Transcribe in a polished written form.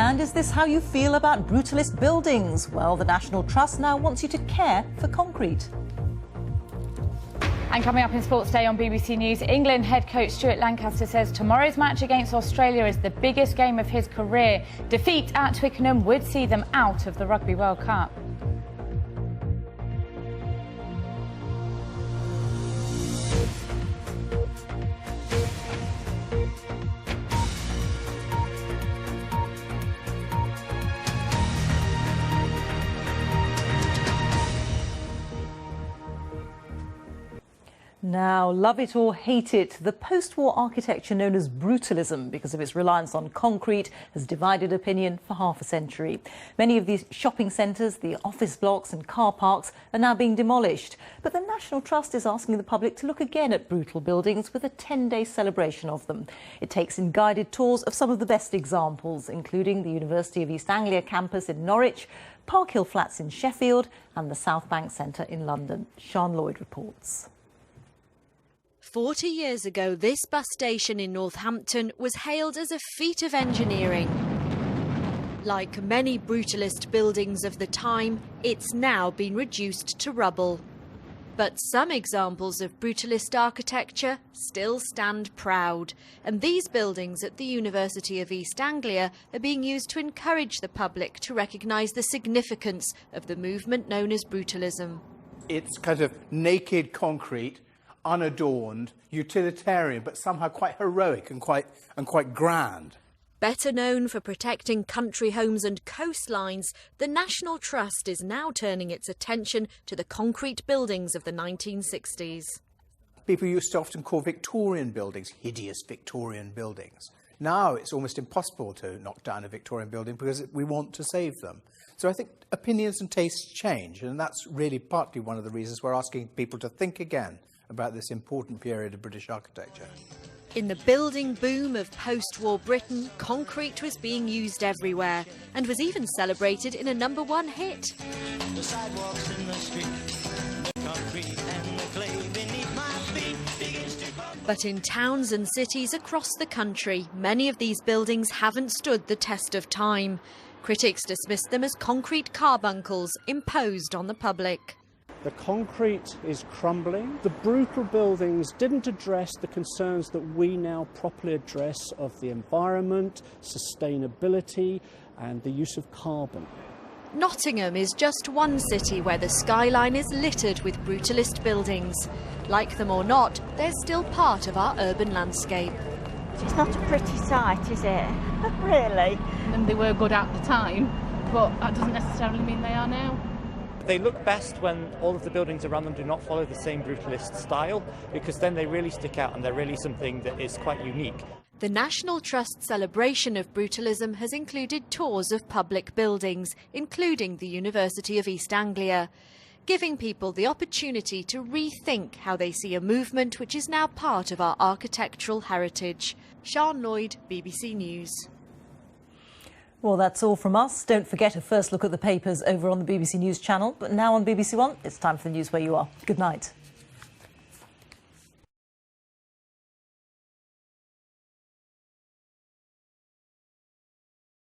And is this how you feel about brutalist buildings? Well, the National Trust now wants you to care for concrete. And coming up in Sports Day on BBC News, England head coach Stuart Lancaster says tomorrow's match against Australia is the biggest game of his career. Defeat at Twickenham would see them out of the Rugby World Cup. Now, love it or hate it, the post-war architecture known as brutalism, because of its reliance on concrete, has divided opinion for half a century. Many of these shopping centres, the office blocks and car parks are now being demolished. But the National Trust is asking the public to look again at brutal buildings with a 10-day celebration of them. It takes in guided tours of some of the best examples, including the University of East Anglia campus in Norwich, Park Hill Flats in Sheffield and the South Bank Centre in London. Sian Lloyd reports. 40 years ago, this bus station in Northampton was hailed as a feat of engineering. Like many brutalist buildings of the time, it's now been reduced to rubble. But some examples of brutalist architecture still stand proud, and these buildings at the University of East Anglia are being used to encourage the public to recognise the significance of the movement known as brutalism. It's kind of naked concrete, unadorned, utilitarian, but somehow quite heroic and quite grand. Better known for protecting country homes and coastlines, the National Trust is now turning its attention to the concrete buildings of the 1960s. People used to often call Victorian buildings hideous Victorian buildings. Now it's almost impossible to knock down a Victorian building because we want to save them. So I think opinions and tastes change, and that's really partly one of the reasons we're asking people to think again about this important period of British architecture. In the building boom of post-war Britain, concrete was being used everywhere and was even celebrated in a #1 hit. The sidewalks in the street, the concrete and the clay beneath my feet begins to... But in towns and cities across the country, many of these buildings haven't stood the test of time. Critics dismissed them as concrete carbuncles imposed on the public. The concrete is crumbling. The brutal buildings didn't address the concerns that we now properly address of the environment, sustainability and the use of carbon. Nottingham is just one city where the skyline is littered with brutalist buildings. Like them or not, they're still part of our urban landscape. It's not a pretty sight, is it? Really? And they were good at the time, but that doesn't necessarily mean they are now. They look best when all of the buildings around them do not follow the same brutalist style, because then they really stick out and they're really something that is quite unique. The National Trust's celebration of brutalism has included tours of public buildings, including the University of East Anglia, giving people the opportunity to rethink how they see a movement which is now part of our architectural heritage. Sian Lloyd, BBC News. Well, that's all from us. Don't forget a first look at the papers over on the BBC News channel. But now on BBC One, it's time for the news where you are. Good night.